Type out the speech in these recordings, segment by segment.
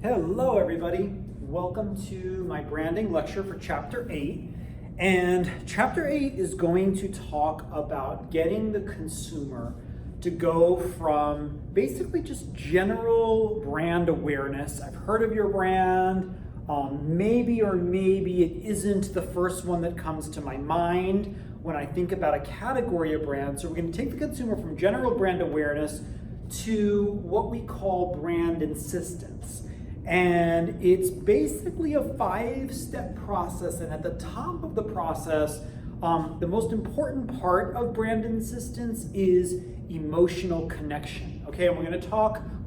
Hello everybody, welcome to my branding lecture for chapter 8. And chapter 8 is going to talk about getting the consumer to go from basically just general brand awareness. I've heard of your brand, maybe it isn't the first one that comes to my mind when I think about a category of brand. So we're going to take the consumer from general brand awareness to what we call brand insistence. And it's basically a 5-step process, and at the top of the process, the most important part of brand insistence is emotional connection. Okay, and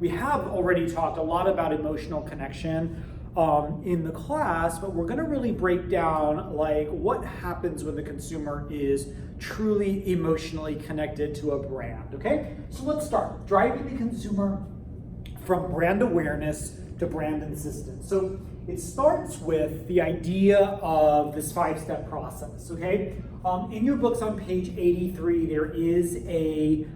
we have already talked a lot about emotional connection in the class, but we're going to really break down like what happens when the consumer is truly emotionally connected to a brand. Okay, so let's start driving the consumer from brand awareness to brand insistence. So it starts with the idea of this 5-step process, okay? In your books on page 83, there is a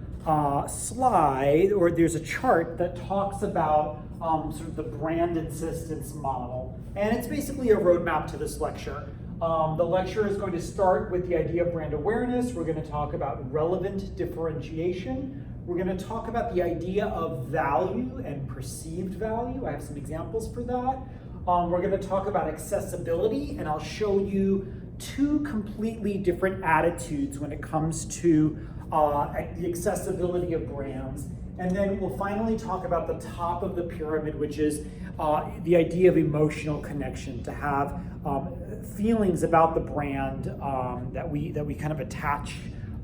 slide, or there's a chart that talks about sort of the brand insistence model. And it's basically a roadmap to this lecture. The lecture is going to start with the idea of brand awareness. We're going to talk about relevant differentiation. We're going to talk about the idea of value and perceived value. I have some examples for that. We're going to talk about accessibility, and I'll show you 2 completely different attitudes when it comes to the accessibility of brands. And then we'll finally talk about the top of the pyramid, which is the idea of emotional connection, to have feelings about the brand that we kind of attach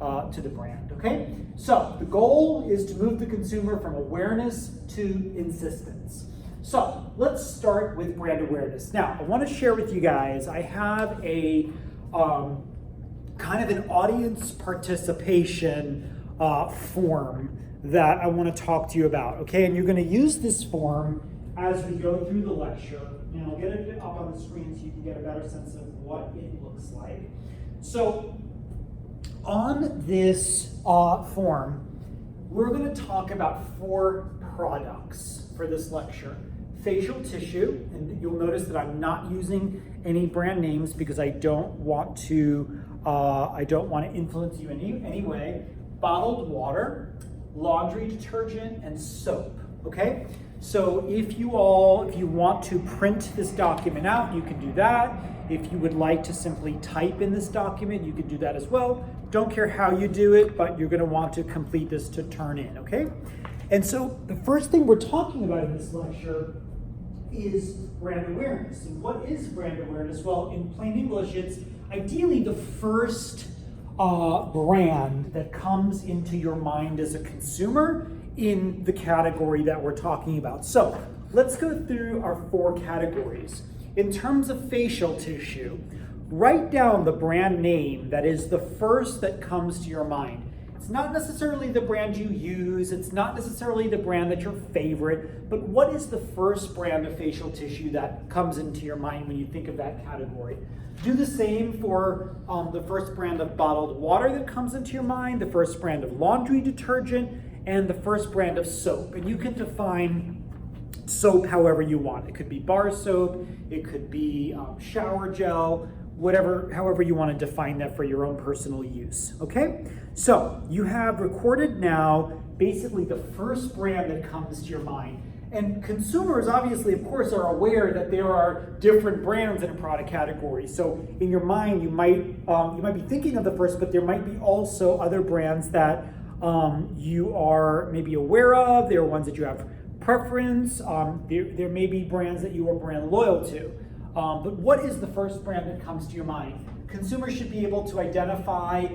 to the brand, okay? So the goal is to move the consumer from awareness to insistence. So let's start with brand awareness. Now, I want to share with you guys, I have a kind of an audience participation form that I want to talk to you about, okay? And you're going to use this form as we go through the lecture, and I'll get it up on the screen so you can get a better sense of what it looks like. So on this form, we're going to talk about 4 products for this lecture. Facial tissue, and you'll notice that I'm not using any brand names because I don't want to influence you in any way. Bottled water, laundry detergent, and soap. Okay. So if you want to print this document out, you can do that. If you would like to simply type in this document, you can do that as well. Don't care how you do it, but you're going to want to complete this to turn in, okay? And so the first thing we're talking about in this lecture is brand awareness. And what is brand awareness? Well, in plain English, it's ideally the first brand that comes into your mind as a consumer in the category that we're talking about. So let's go through our 4 categories. In terms of facial tissue, write down the brand name that is the first that comes to your mind. It's not necessarily the brand you use, it's not necessarily the brand that's your favorite, but what is the first brand of facial tissue that comes into your mind when you think of that category? Do the same for the first brand of bottled water that comes into your mind, the first brand of laundry detergent, and the first brand of soap. And you can define soap however you want. It could be bar soap, it could be shower gel, however you want to define that for your own personal use, okay? So you have recorded now basically the first brand that comes to your mind. And consumers obviously, of course, are aware that there are different brands in a product category. So in your mind, you might be thinking of the first, but there might be also other brands that you are maybe aware of. There are ones that you have preference. There may be brands that you are brand loyal to. But what is the first brand that comes to your mind? Consumers should be able to identify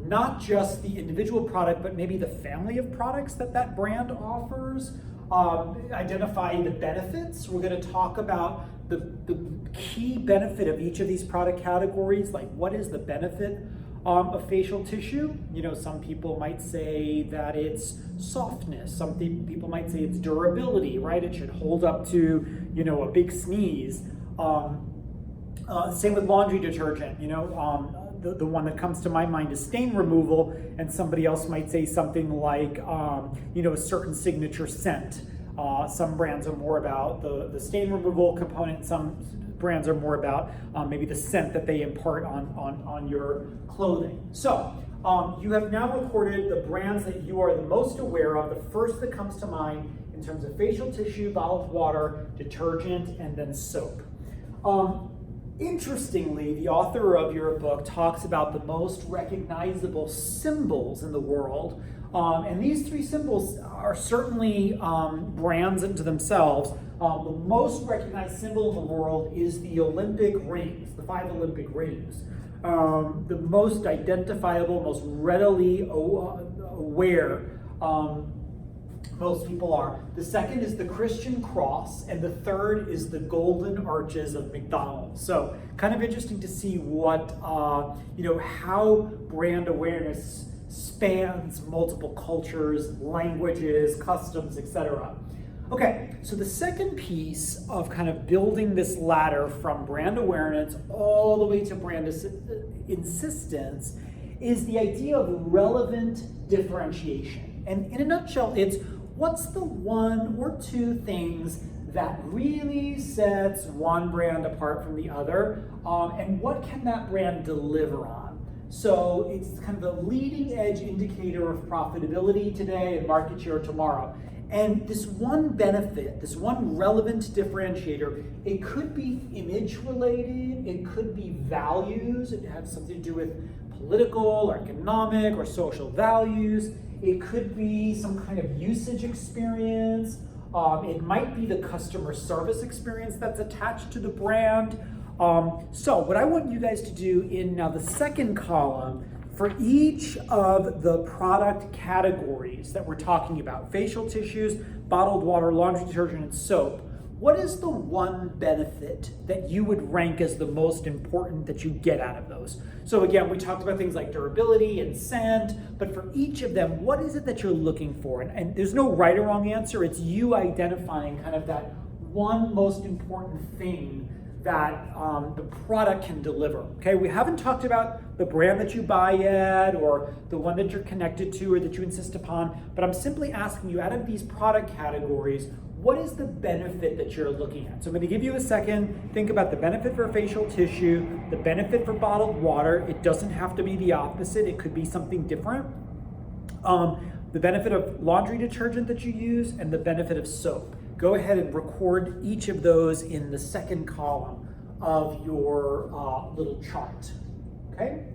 not just the individual product, but maybe the family of products that brand offers. Identify the benefits. We're going to talk about the key benefit of each of these product categories, like what is the benefit of facial tissue. You know, some people might say that it's softness. Some people might say it's durability, right? It should hold up to, a big sneeze. Same with laundry detergent, the one that comes to my mind is stain removal, and somebody else might say something like, a certain signature scent. Some brands are more about the stain removal component. Some brands are more about maybe the scent that they impart on your clothing. So you have now recorded the brands that you are the most aware of. The first that comes to mind in terms of facial tissue, bottled water, detergent, and then soap. Interestingly, the author of your book talks about the most recognizable symbols in the world. And these three symbols are certainly brands unto themselves. The most recognized symbol in the world is the Olympic rings, the 5 Olympic rings. The most identifiable, most readily aware most people are. The second is the Christian cross, and the third is the golden arches of McDonald's. So kind of interesting to see what, how brand awareness spans multiple cultures, languages, customs, etc. Okay, so the second piece of kind of building this ladder from brand awareness all the way to brand insistence is the idea of relevant differentiation. And in a nutshell, it's what's the one or two things that really sets one brand apart from the other, and what can that brand deliver on? So it's kind of the leading edge indicator of profitability today and market share tomorrow. And this one benefit, this one relevant differentiator, it could be image related, it could be values, it has something to do with political or economic or social values. It could be some kind of usage experience. It might be the customer service experience that's attached to the brand. So what I want you guys to do in now the second column, for each of the product categories that we're talking about, facial tissues, bottled water, laundry detergent, and soap, what is the one benefit that you would rank as the most important that you get out of those? So again, we talked about things like durability and scent, but for each of them, what is it that you're looking for? And there's no right or wrong answer. It's you identifying kind of that one most important thing that the product can deliver. Okay, we haven't talked about the brand that you buy yet, or the one that you're connected to or that you insist upon, but I'm simply asking you, out of these product categories, what is the benefit that you're looking at? So I'm going to give you a second. Think about the benefit for facial tissue, the benefit for bottled water. It doesn't have to be the opposite. It could be something different. The benefit of laundry detergent that you use, and the benefit of soap. Go ahead and record each of those in the second column of your little chart, okay?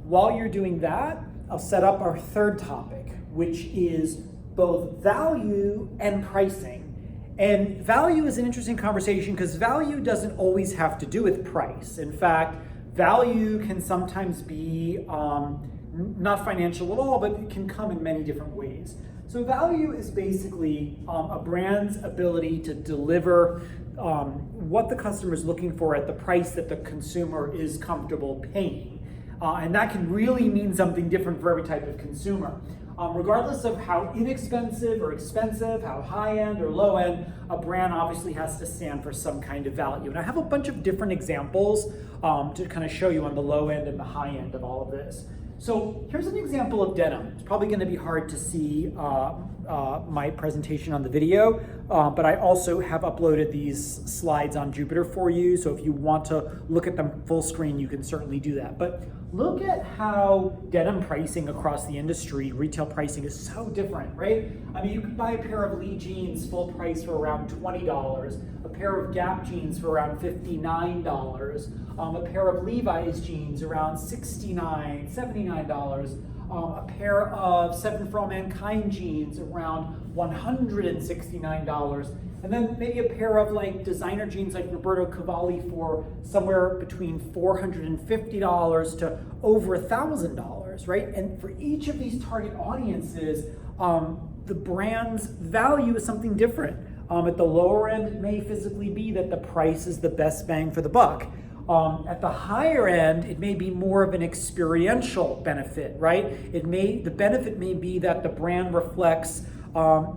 While you're doing that, I'll set up our third topic, which is both value and pricing. And value is an interesting conversation because value doesn't always have to do with price. In fact, value can sometimes be not financial at all, but it can come in many different ways. So value is basically a brand's ability to deliver what the customer is looking for at the price that the consumer is comfortable paying. And that can really mean something different for every type of consumer. Regardless of how inexpensive or expensive, how high-end or low-end, a brand obviously has to stand for some kind of value. And I have a bunch of different examples to kind of show you on the low end and the high end of all of this. So here's an example of denim. It's probably going to be hard to see my presentation on the video, but I also have uploaded these slides on Jupyter for you. So if you want to look at them full screen, you can certainly do that. But look at how denim pricing across the industry, retail pricing, is so different, right? I mean, you could buy a pair of Lee jeans full price for around $20, a pair of Gap jeans for around $59, a pair of Levi's jeans around $69, $79, a pair of Seven for All Mankind jeans around $169, and then maybe a pair of like designer jeans like Roberto Cavalli for somewhere between $450 to over $1,000, right? And for each of these target audiences, the brand's value is something different. At the lower end, it may physically be that the price is the best bang for the buck. At the higher end, it may be more of an experiential benefit, right? The benefit may be that the brand reflects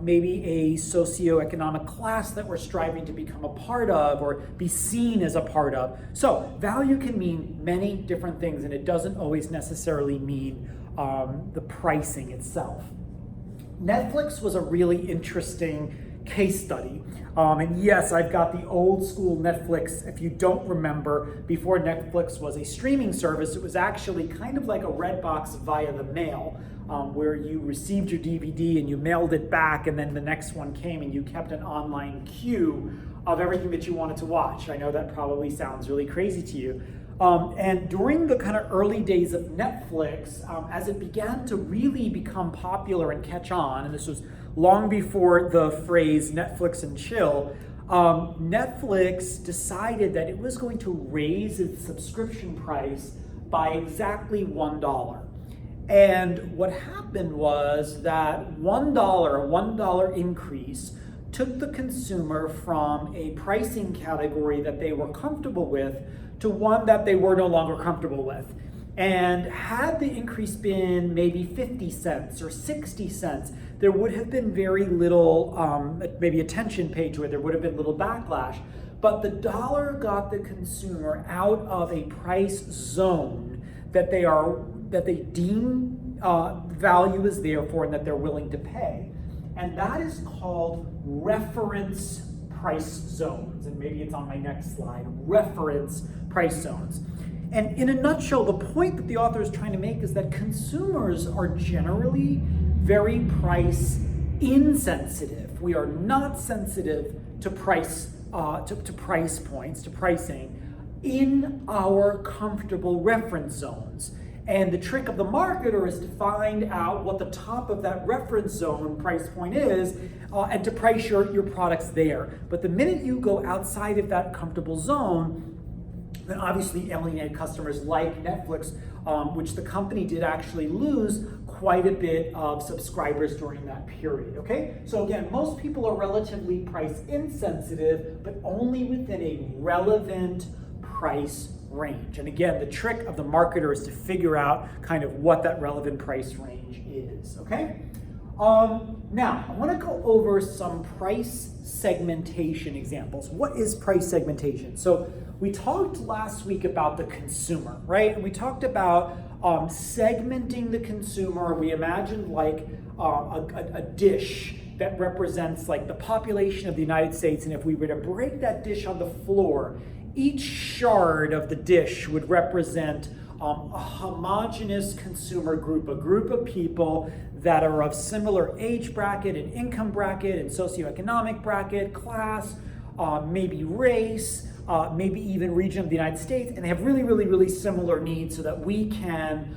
maybe a socioeconomic class that we're striving to become a part of or be seen as a part of. So value can mean many different things, and it doesn't always necessarily mean the pricing itself. Netflix was a really interesting case study. And yes, I've got the old school Netflix. If you don't remember, before Netflix was a streaming service, it was actually kind of like a Redbox via the mail, where you received your DVD and you mailed it back, and then the next one came and you kept an online queue of everything that you wanted to watch. I know that probably sounds really crazy to you. And during the kind of early days of Netflix, as it began to really become popular and catch on, and this was long before the phrase Netflix and chill, Netflix decided that it was going to raise its subscription price by exactly $1. And what happened was that $1, a $1 increase, took the consumer from a pricing category that they were comfortable with to one that they were no longer comfortable with. And had the increase been maybe 50 cents or 60 cents, there would have been very little, maybe attention paid to it, there would have been little backlash. But the dollar got the consumer out of a price zone that they deem value is there for and that they're willing to pay. And that is called reference price zones. And maybe it's on my next slide, reference price zones. And in a nutshell, the point that the author is trying to make is that consumers are generally very price insensitive. We are not sensitive to price, to price points, to pricing in our comfortable reference zones. And the trick of the marketer is to find out what the top of that reference zone price point is and to price your products there. But the minute you go outside of that comfortable zone, then obviously alienated customers like Netflix, which the company did actually lose quite a bit of subscribers during that period, okay? So again, most people are relatively price insensitive, but only within a relevant price range. And again, the trick of the marketer is to figure out kind of what that relevant price range is, okay? Now, I want to go over some price segmentation examples. What is price segmentation? So we talked last week about the consumer, right? And we talked about segmenting the consumer. We imagined like a dish that represents like the population of the United States. And if we were to break that dish on the floor, each shard of the dish would represent a homogeneous consumer group, a group of people that are of similar age bracket and income bracket and socioeconomic bracket, class, maybe race, maybe even region of the United States, and they have really, really, really similar needs so that we can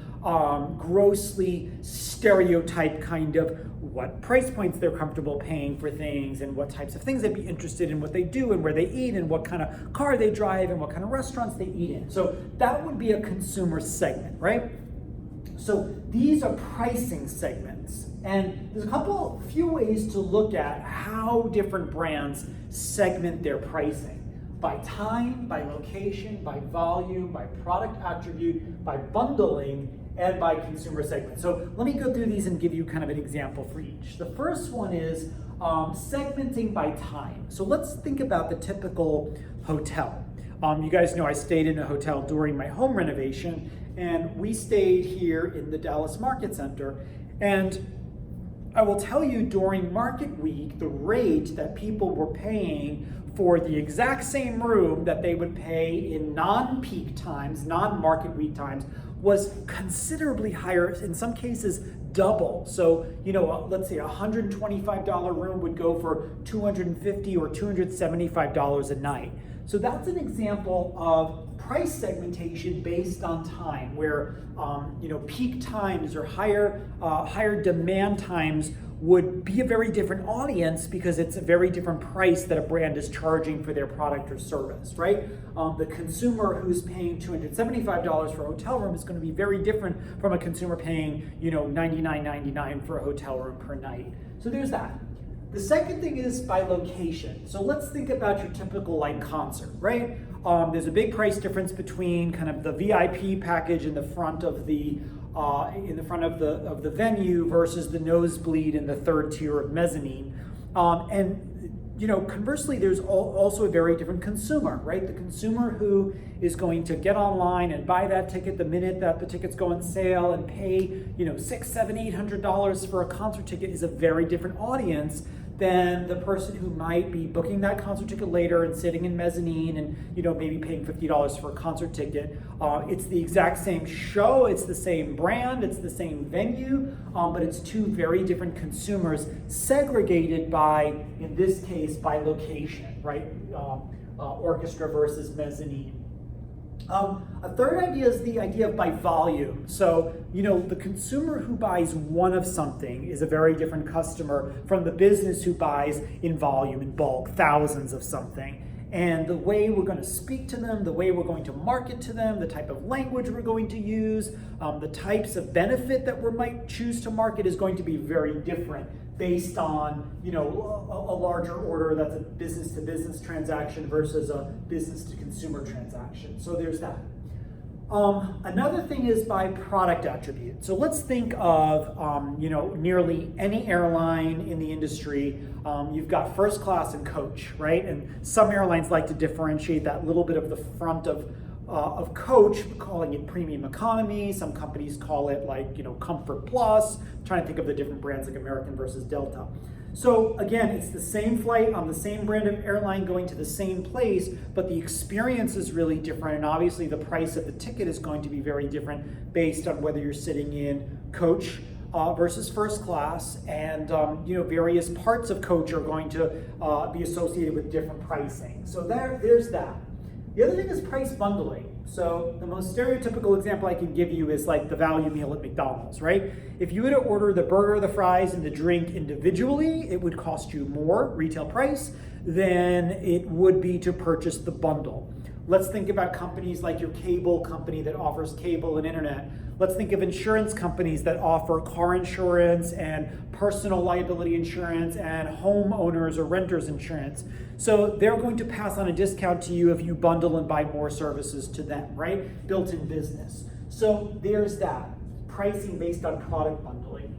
grossly stereotype kind of what price points they're comfortable paying for things and what types of things they'd be interested in, what they do and where they eat and what kind of car they drive and what kind of restaurants they eat in. So that would be a consumer segment, right? So these are pricing segments. And there's a few ways to look at how different brands segment their pricing. By time, by location, by volume, by product attribute, by bundling, and by consumer segment. So let me go through these and give you kind of an example for each. The first one is segmenting by time. So let's think about the typical hotel. You guys know I stayed in a hotel during my home renovation, and we stayed here in the Dallas Market Center. And I will tell you, during market week, the rate that people were paying for the exact same room that they would pay in non-peak times, non-market week times, was considerably higher, in some cases double. So, let's say a $125 room would go for $250 or $275 a night. So that's an example of price segmentation based on time, where peak times or higher demand times would be a very different audience because it's a very different price that a brand is charging for their product or service, right? The consumer who's paying $275 for a hotel room is going to be very different from a consumer paying, $99.99 for a hotel room per night. So there's that. The second thing is by location. So let's think about your typical concert, right? There's a big price difference between kind of the VIP package in the front of the venue versus the nosebleed in the third tier of mezzanine. And conversely, there's also a very different consumer, right? The consumer who is going to get online and buy that ticket the minute that the tickets go on sale and pay, $600, $700, $800 for a concert ticket is a very different audience than the person who might be booking that concert ticket later and sitting in mezzanine and maybe paying $50 for a concert ticket. It's the exact same show, it's the same brand, it's the same venue, but it's two very different consumers segregated by, in this case, by location, right? Orchestra versus mezzanine. A third idea is the idea of by volume. So, the consumer who buys one of something is a very different customer from the business who buys in volume, in bulk, thousands of something. And the way we're going to speak to them, the way we're going to market to them, the type of language we're going to use, the types of benefit that we might choose to market is going to be very different based on, a larger order that's a business-to-business transaction versus a business-to-consumer transaction. So there's that. Another thing is by product attribute. So let's think of, nearly any airline in the industry. You've got first class and coach, right? And some airlines like to differentiate that little bit of the front of coach, calling it premium economy. Some companies call it Comfort Plus. I'm trying to think of the different brands like American versus Delta. So again, it's the same flight on the same brand of airline going to the same place, but the experience is really different. And obviously the price of the ticket is going to be very different based on whether you're sitting in coach versus first class. And various parts of coach are going to be associated with different pricing. So there's that. The other thing is price bundling. So the most stereotypical example I can give you is like the value meal at McDonald's, right? If you were to order the burger, the fries, and the drink individually, it would cost you more retail price than it would be to purchase the bundle. Let's think about companies like your cable company that offers cable and internet. Let's think of insurance companies that offer car insurance and personal liability insurance and homeowners or renters insurance. So they're going to pass on a discount to you if you bundle and buy more services to them, right? Built-in business. So there's that, pricing based on product bundling.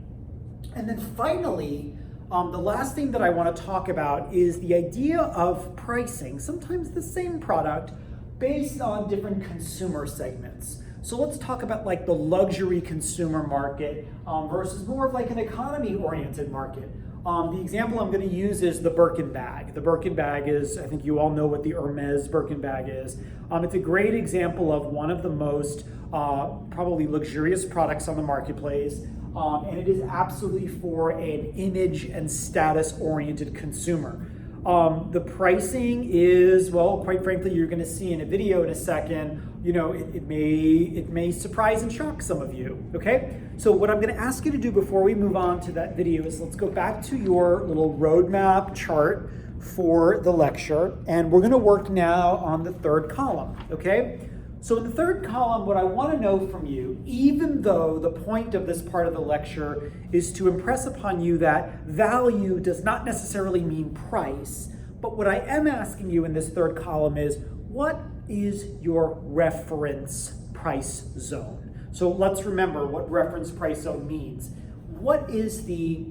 And then finally, the last thing that I want to talk about is the idea of pricing, sometimes the same product, based on different consumer segments. So let's talk about like the luxury consumer market versus more of like an economy-oriented market. The example I'm going to use is the Birkin bag. The Birkin bag is, I think you all know what the Hermes Birkin bag is. It's a great example of one of the most probably luxurious products on the marketplace. And it is absolutely for an image and status-oriented consumer. The pricing is, well, quite frankly, you're going to see in a video in a second, it may surprise and shock some of you, okay? So what I'm going to ask you to do before we move on to that video is let's go back to your little roadmap chart for the lecture, and we're going to work now on the third column, okay? So in the third column, what I want to know from you, even though the point of this part of the lecture is to impress upon you that value does not necessarily mean price, but what I am asking you in this third column is, what is your reference price zone? So let's remember what reference price zone means. What is the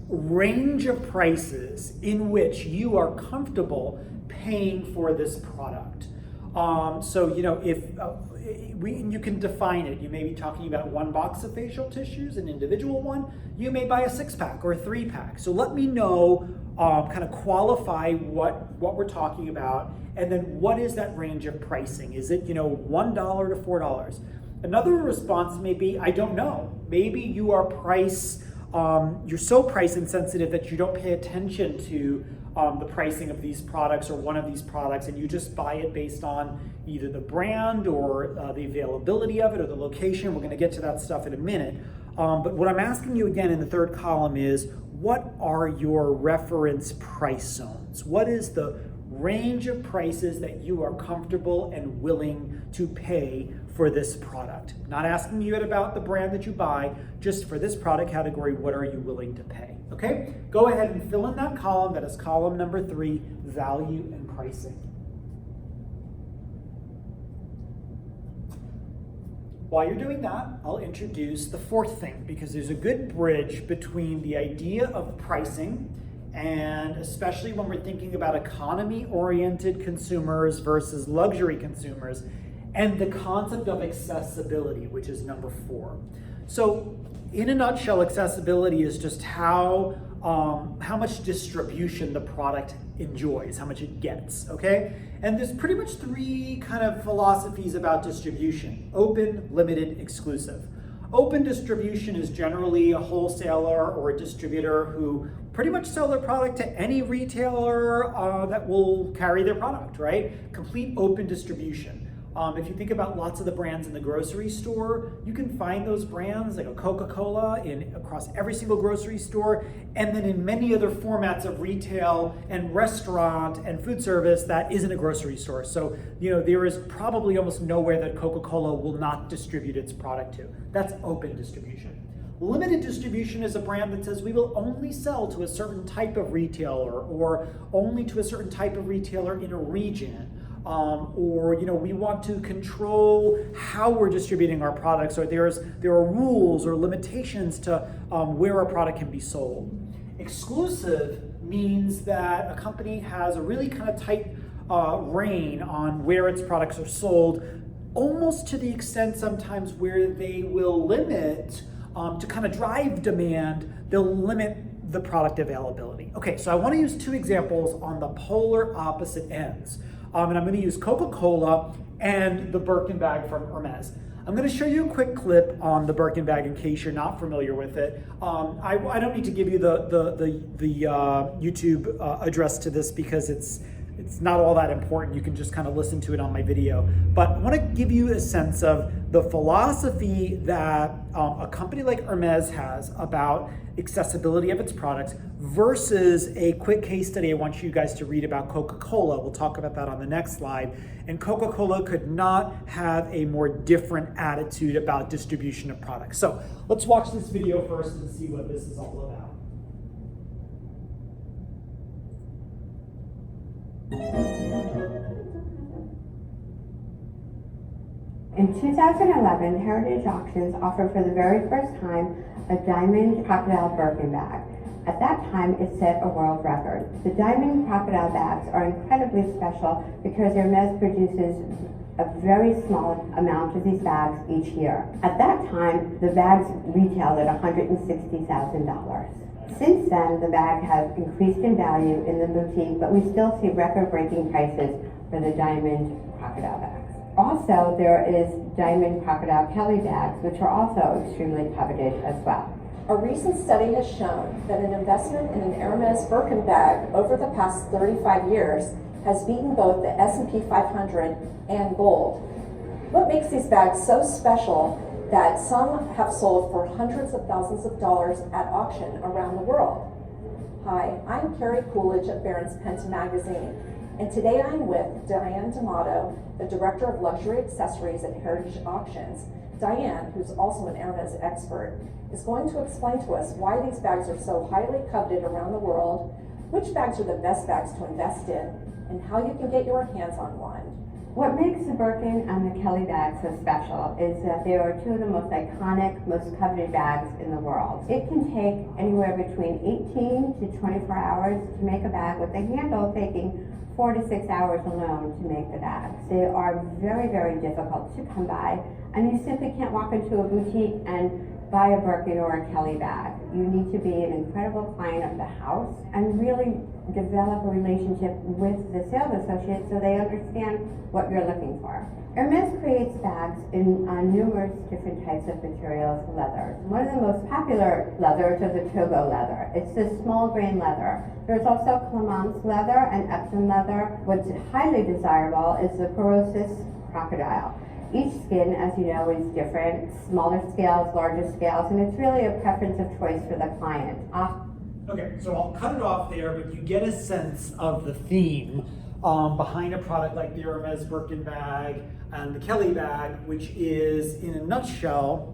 range of prices in which you are comfortable paying for this product? So, if you can define it, you may be talking about one box of facial tissues, an individual one. You may buy a 6-pack or a 3-pack. So let me know, kind of qualify what we're talking about, and then what is that range of pricing? Is it, $1 to $4? Another response may be, I don't know. Maybe you are you're so price insensitive that you don't pay attention to the pricing of these products or one of these products, and you just buy it based on either the brand or the availability of it or the location. We're going to get to that stuff in a minute. But what I'm asking you again in the third column is, what are your reference price zones? What is the range of prices that you are comfortable and willing to pay for this product? Not asking you about the brand that you buy, just for this product category, what are you willing to pay? Okay, go ahead and fill in that column. That is column number 3, value and pricing. While you're doing that, I'll introduce the fourth thing, because there's a good bridge between the idea of pricing and especially when we're thinking about economy-oriented consumers versus luxury consumers, and the concept of accessibility, which is number 4. So in a nutshell, accessibility is just how much distribution the product enjoys, how much it gets, okay? And there's pretty much 3 kind of philosophies about distribution: open, limited, exclusive. Open distribution is generally a wholesaler or a distributor who pretty much sell their product to any retailer that will carry their product, right? Complete open distribution. If you think about lots of the brands in the grocery store, you can find those brands like a Coca-Cola across every single grocery store, and then in many other formats of retail and restaurant and food service that isn't a grocery store. So, there is probably almost nowhere that Coca-Cola will not distribute its product to. That's open distribution. Limited distribution is a brand that says we will only sell to a certain type of retailer or only to a certain type of retailer in a region. Or we want to control how we're distributing our products, or there are rules or limitations to where a product can be sold. Exclusive means that a company has a really kind of tight rein on where its products are sold, almost to the extent sometimes where they will limit, to kind of drive demand, they'll limit the product availability. Okay, so I want to use 2 examples on the polar opposite ends. And I'm going to use Coca-Cola and the Birkin bag from Hermes. I'm going to show you a quick clip on the Birkin bag in case you're not familiar with it. I don't need to give you the YouTube address to this because it's not all that important. You can just kind of listen to it on my video. But I want to give you a sense of the philosophy that a company like Hermes has about accessibility of its products versus a quick case study I want you guys to read about Coca-Cola. We'll talk about that on the next slide. And Coca-Cola could not have a more different attitude about distribution of products. So let's watch this video first and see what this is all about. In 2011, Heritage Auctions offered for the very first time a diamond crocodile Birkin bag. At that time, it set a world record. The diamond crocodile bags are incredibly special because Hermes produces a very small amount of these bags each year. At that time, the bags retailed at $160,000. Since then, the bag has increased in value in the boutique, but we still see record-breaking prices for the diamond crocodile bags. Also, there is diamond crocodile Kelly bags, which are also extremely coveted as well. A recent study has shown that an investment in an Hermes Birkin bag over the past 35 years has beaten both the S&P 500 and gold. What makes these bags so special that some have sold for hundreds of thousands of dollars at auction around the world? Hi, I'm Carrie Coolidge at Barron's Penta Magazine, and today I'm with Diane D'Amato, the Director of Luxury Accessories at Heritage Auctions. Diane, who's also an Hermes expert, is going to explain to us why these bags are so highly coveted around the world, which bags are the best bags to invest in, and how you can get your hands on one. What makes the Birkin and the Kelly bags so special is that they are 2 of the most iconic, most coveted bags in the world. It can take anywhere between 18 to 24 hours to make a bag, with the handle taking 4 to 6 hours alone to make the bags. They are very, very difficult to come by, and you simply can't walk into a boutique and buy a Birkin or a Kelly bag. You need to be an incredible client of the house and really develop a relationship with the sales associates so they understand what you're looking for. Hermes creates bags in numerous different types of materials, leathers. One of the most popular leathers is the Togo leather. It's this small grain leather. There's also Clemence leather and Epsom leather. What's highly desirable is the Porosus crocodile. Each skin, as you know, is different, smaller scales, larger scales, and it's really a preference of choice for the client. Okay, so I'll cut it off there, but you get a sense of the theme behind a product like the Hermes Birkin bag and the Kelly bag, which is, in a nutshell,